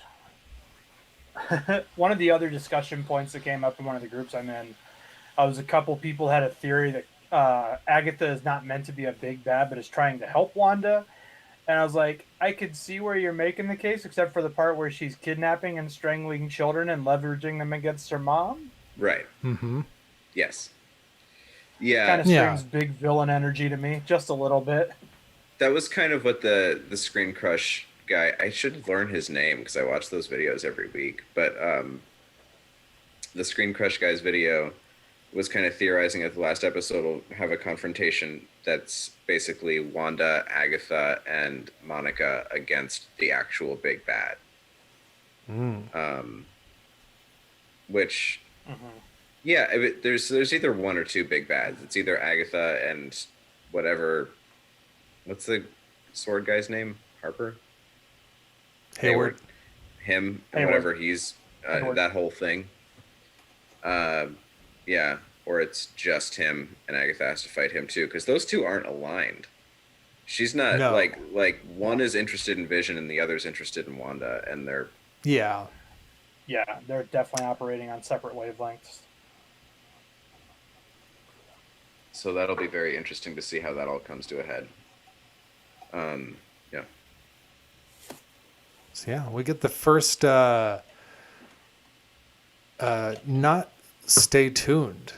points that came up in one of the groups I'm in, was a couple people had a theory that Agatha is not meant to be a big bad, but is trying to help Wanda. And I was like, I could see where you're making the case, except for the part where she's kidnapping and strangling children and leveraging them against her mom. Right. Mm-hmm. Yes. Yeah. Kind of Yeah. screams big villain energy to me, just a little bit. That was kind of what the Screen Crush guy. I should learn his name because I watch those videos every week. But the Screen Crush guy's video was kind of theorizing that the last episode will have a confrontation that's basically Wanda, Agatha, and Monica against the actual big bad. Which, yeah, there's either one or two big bads. It's either Agatha and whatever. What's the sword guy's name? Harper? Hayward. Him, and Hayward. whatever he's, Hayward. that whole thing. Yeah, or it's just him, and Agatha has to fight him too, because those two aren't aligned. She's not No. like one is interested in Vision and the other's interested in Wanda, and they're Yeah. Yeah, they're definitely operating on separate wavelengths. so that'll be very interesting to see how that all comes to a head. Yeah. So yeah, we get the first not stay tuned.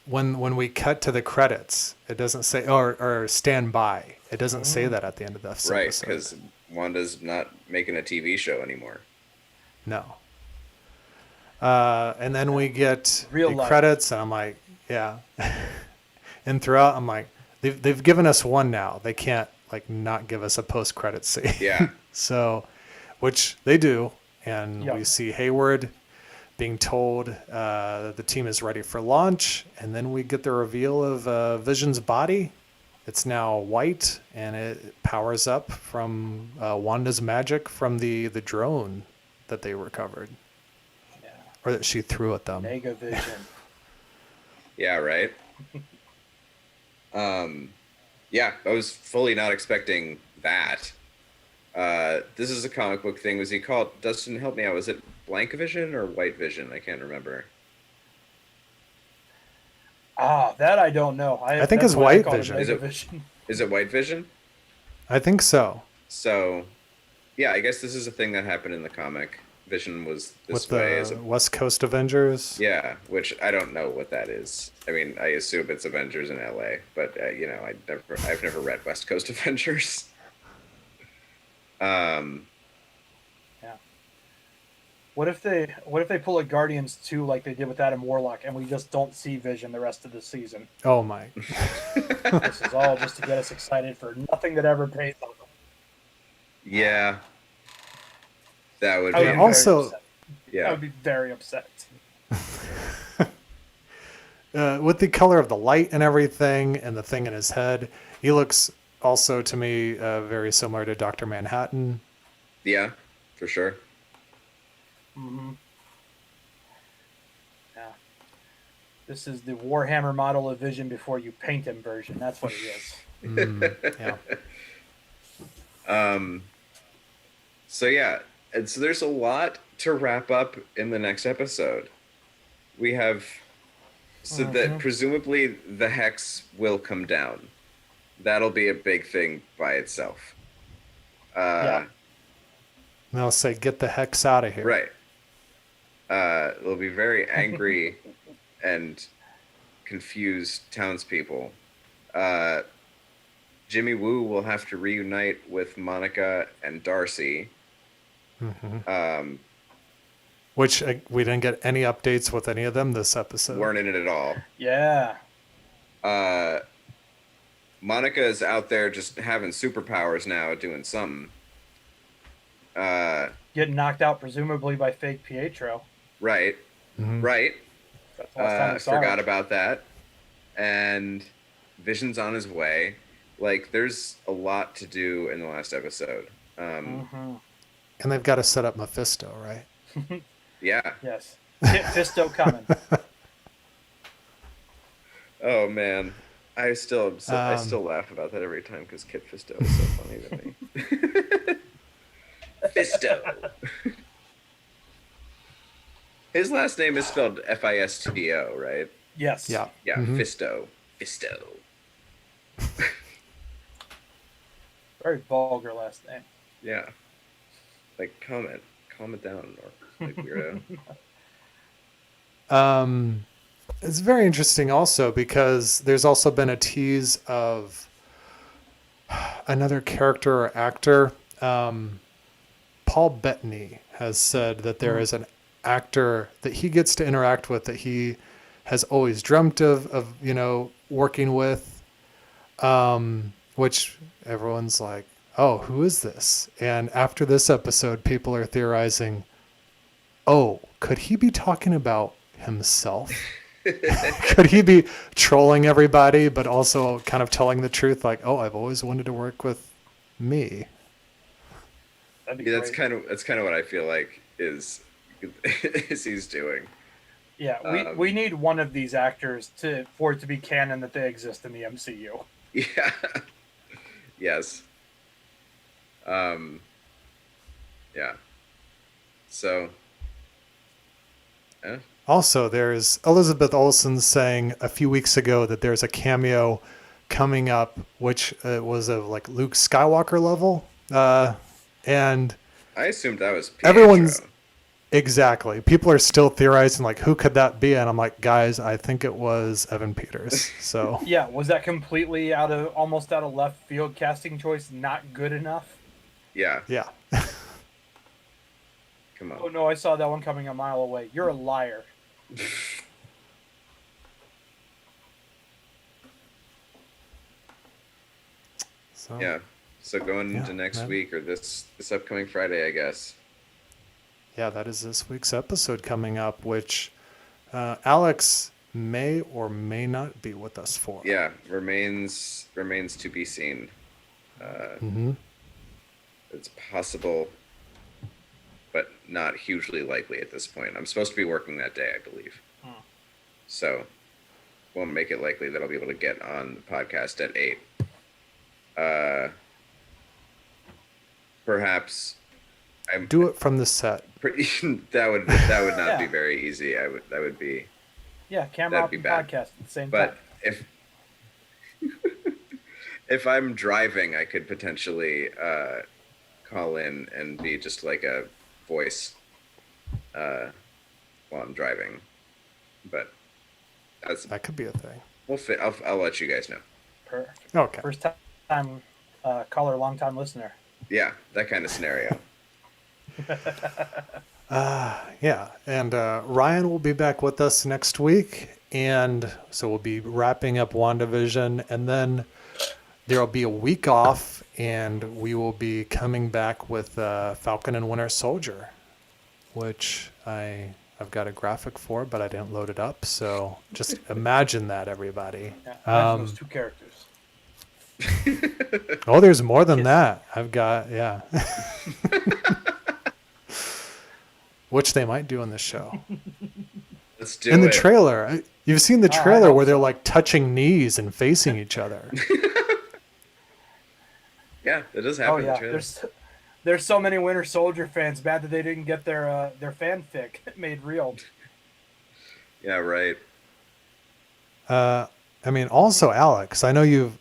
When we cut to the credits, it doesn't say or stand by. It doesn't say that at the end of the episode. Right, because Wanda's not making a TV show anymore. No. And then we get Real the life. credits, and I'm like, yeah. And throughout, I'm like, they've given us one now. They can't like not give us a post-credit scene. Yeah. So, which they do, and Yep. we see Hayward being told that the team is ready for launch, and then we get the reveal of Vision's body. It's now white, and it powers up from Wanda's magic from the drone that they recovered, Yeah. or that she threw at them. Mega Vision. Yeah, right. Yeah, I was fully not expecting that. This is a comic book thing. Was he called, Dustin, help me out, was it Blank Vision or White Vision? I can't remember. That I don't know. I think that's it's why I White call it Vision. Mega Is it- Vision. Is it White Vision? I think so. So, Yeah, I guess this is a thing that happened in the comic. Vision was this with way the as a West Coast Avengers. yeah, which I don't know what that is. I mean, I assume it's Avengers in LA, but I've never read West Coast Avengers. Yeah. What if they pull a Guardians 2 like they did with Adam Warlock, and we just don't see Vision the rest of the season? Oh my. This is all just to get us excited for nothing that ever pays off. Yeah, that would I would be be also- very upset. I yeah. would be very upset. With the color of the light and everything, and the thing in his head, he looks also to me very similar to Dr. Manhattan. Yeah, for sure. Mm-hmm. Yeah. This is the Warhammer model of Vision before you paint him version. That's what it is. Yeah. So yeah, and so there's a lot to wrap up in the next episode. We have that presumably the hex will come down. That'll be a big thing by itself. And they'll say, "Get the hex out of here." Right. They'll be very angry and confused townspeople. Jimmy Woo will have to reunite with Monica and Darcy. Which we didn't get any updates with any of them this episode. Weren't in it at all. Yeah. Monica is out there just having superpowers now, doing something. Getting knocked out presumably by fake Pietro. Right. Right. That's the last time we saw Forgot it. about that. And Vision's on his way. Like, there's a lot to do in the last episode. And they've got to set up Mephisto, right? Yeah. Yes. Get Fisto coming. Oh man, I still laugh about that every time because Kit Fisto is so funny to me. Fisto. His last name is spelled Fisto, right? Yes. Yeah. Yeah, Fisto. Fisto. Very vulgar last name. Yeah. Like, calm it down, or like weirdo. It's very interesting also because there's also been a tease of another character or actor. Paul Bettany has said that there is an actor that he gets to interact with that he has always dreamt of working with, which everyone's like, oh, who is this? And after this episode, people are theorizing, oh, could he be talking about himself? Could he be trolling everybody, but also kind of telling the truth? Like, oh, I've always wanted to work with me. That'd be Yeah, that's great. kind of what I feel like is he's doing. Yeah, we need one of these actors for it to be canon that they exist in the MCU. Yeah. Yes. Yeah. So. Also, there's Elizabeth Olsen saying a few weeks ago that there's a cameo coming up, which was of like Luke Skywalker level. And I assumed that was Pietro. everyone's exactly. People are still theorizing like, who could that be? And I'm like, guys, I think it was Evan Peters. So Yeah, was that completely almost out of left field casting choice? Not good enough? Yeah. yeah. Come on. Oh no, I saw that one coming a mile away. You're a liar. So Yeah. So going into Yeah, next man. week or this upcoming Friday, I guess. yeah, that is this week's episode coming up, which Alex may or may not be with us for. Yeah, remains to be seen. It's possible, but not hugely likely at this point. I'm supposed to be working that day, I believe. So, won't make it likely that I'll be able to get on the podcast at 8. Perhaps I'm Do it from the set. pretty. that would not Yeah. be very easy. That would be. Yeah, camera That'd off be and bad. podcast at the same But time. if I'm driving, I could potentially call in and be just like a voice while I'm driving. But that could be a thing. I'll let you guys know. Perfect. Okay. First time caller, long time listener. Yeah, that kind of scenario. Yeah, and Ryan will be back with us next week, and so we'll be wrapping up WandaVision, and then there'll be a week off, and we will be coming back with Falcon and Winter Soldier, which I've got a graphic for, but I didn't load it up, so just imagine that, everybody. Yeah, imagine those two characters. Oh, there's more than that. I've got, yeah. Which they might do in the show. Let's do in the it. trailer. You've seen the trailer where they're like touching knees and facing each other. Yeah, that does happen. Oh in the yeah, trailer. there's so many Winter Soldier fans mad that they didn't get their fanfic made real. Yeah, right. I mean, also, Alex, I know you've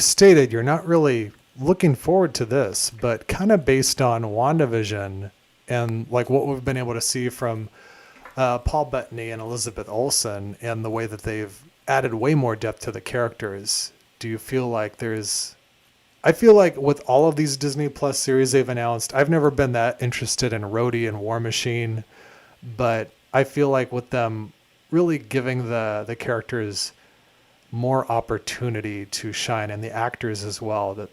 stated you're not really looking forward to this, but kind of based on WandaVision and like what we've been able to see from Paul Bettany and Elizabeth Olsen and the way that they've added way more depth to the characters, do you feel like I feel like with all of these Disney Plus series they've announced, I've never been that interested in Rhodey and War Machine, but I feel like with them really giving the characters more opportunity to shine and the actors as well, that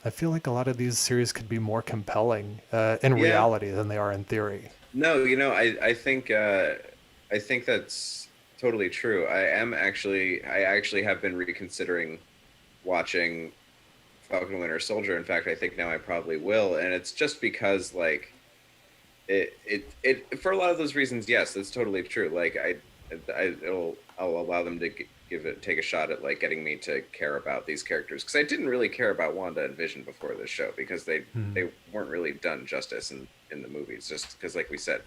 I feel like a lot of these series could be more compelling in reality than they are in theory. No, I think that's totally true. I actually have been reconsidering watching Falcon and Winter Soldier. In fact, I think now I probably will, and it's just because like it for a lot of those reasons. Yes, that's totally true. Like I'll allow them to take a shot at like getting me to care about these characters, because I didn't really care about Wanda and Vision before this show because they weren't really done justice in the movies, just because like we said,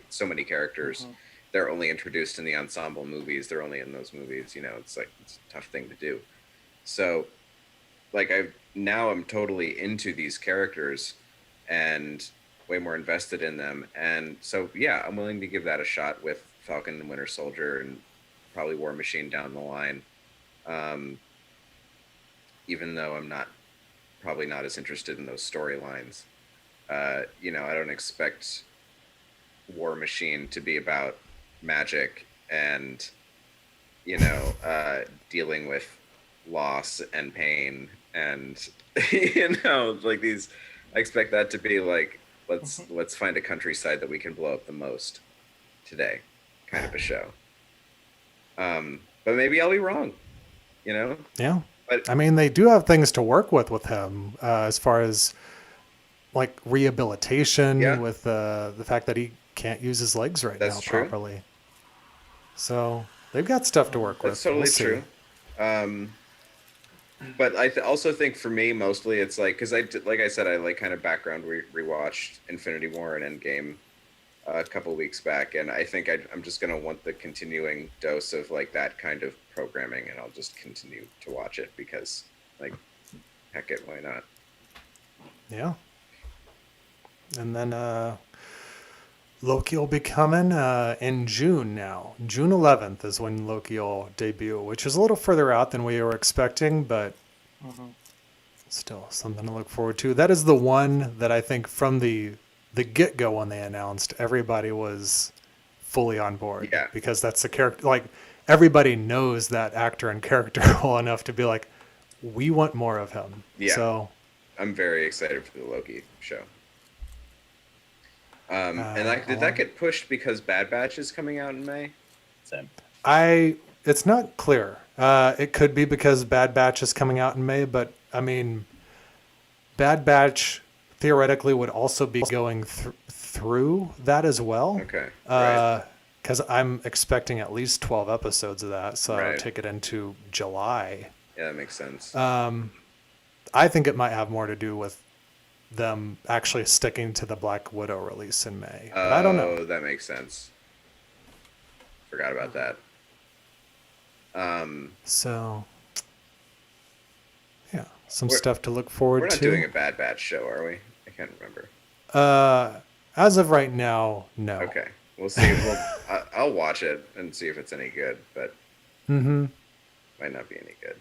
so many characters. They're only introduced in the ensemble movies. They're only in those movies. It's a tough thing to do. So like I'm totally into these characters and way more invested in them. And so, yeah, I'm willing to give that a shot with Falcon and Winter Soldier and probably War Machine down the line. Even though I'm probably not as interested in those storylines. I don't expect War Machine to be about magic and, dealing with loss and pain and, like these, I expect that to be like, let's find a countryside that we can blow up the most today kind of a show. But maybe I'll be wrong, Yeah. But I mean, they do have things to work with him as far as like rehabilitation with the fact that he can't use his legs right now properly. So they've got stuff to work with. That's totally true. But I also think for me, mostly it's like, because like I said, I like kind of background rewatched Infinity War and Endgame a couple weeks back, and I think I'm just going to want the continuing dose of like that kind of programming, and I'll just continue to watch it because like, heck it, why not? Yeah. And then Loki will be coming in June now. June 11th is when Loki will debut, which is a little further out than we were expecting, but still something to look forward to. That is the one that I think from the get-go when they announced, everybody was fully on board. Yeah. Because that's the character, like everybody knows that actor and character well enough to be like, we want more of him. Yeah. So I'm very excited for the Loki show. And did that get pushed because Bad Batch is coming out in May? Same. It's not clear. It could be because Bad Batch is coming out in May, but I mean, Bad Batch theoretically would also be going through that as well. Okay. Right. Because I'm expecting at least 12 episodes of that, so Right. I'll take it into July. Yeah, that makes sense. I think it might have more to do with them actually sticking to the Black Widow release in May. But I don't know. Oh, that makes sense. Forgot about that. So, yeah, some stuff to look forward We're to. not doing a Bad Batch show, are we? I Can't remember. As of right now, no. Okay, we'll see. I'll watch it and see if it's any good, but might not be any good.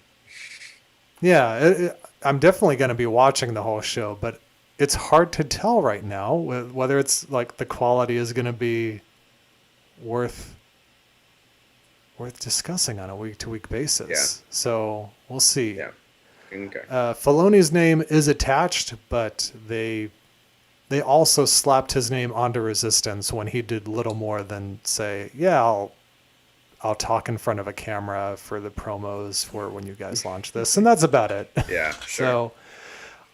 Yeah, I'm definitely going to be watching the whole show, but it's hard to tell right now whether it's like the quality is going to be worth discussing on a week-to-week basis. Yeah. So we'll see. Yeah. Okay. Filoni's name is attached, but they also slapped his name onto Resistance when he did little more than say, "Yeah, I'll talk in front of a camera for the promos for when you guys launch this," and that's about it. Yeah. Sure. So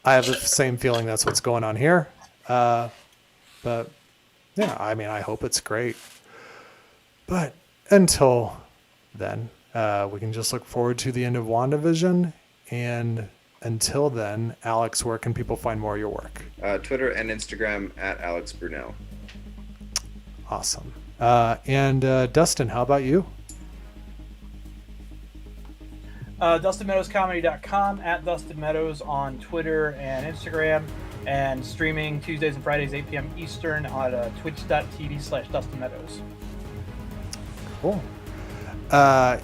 I have the same feeling that's what's going on here. But yeah, I mean, I hope it's great. But until then, we can just look forward to the end of WandaVision. And until then, Alex, where can people find more of your work? Twitter and Instagram at Alex Brunel. Awesome. And Dustin, how about you? DustinMeadowsComedy.com, at Dustin Meadows on Twitter and Instagram, and streaming Tuesdays and Fridays 8 p.m. Eastern on twitch.tv/Dustin Meadows. Cool.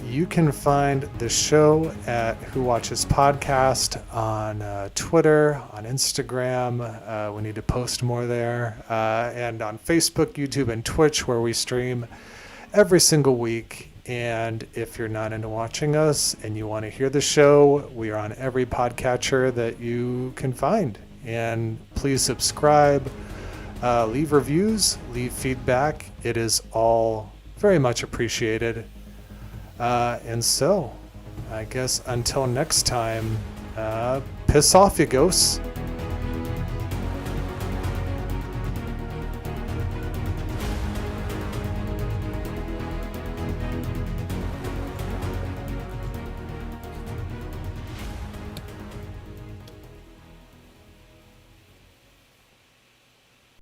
You can find the show at Who Watches Podcast on Twitter, on Instagram. We need to post more there. And on Facebook, YouTube, and Twitch, where we stream every single week. And if you're not into watching us and you want to hear the show, we are on every podcatcher that you can find. And please subscribe, leave reviews, leave feedback. It is all very much appreciated. And so, I guess until next time, piss off, you ghosts.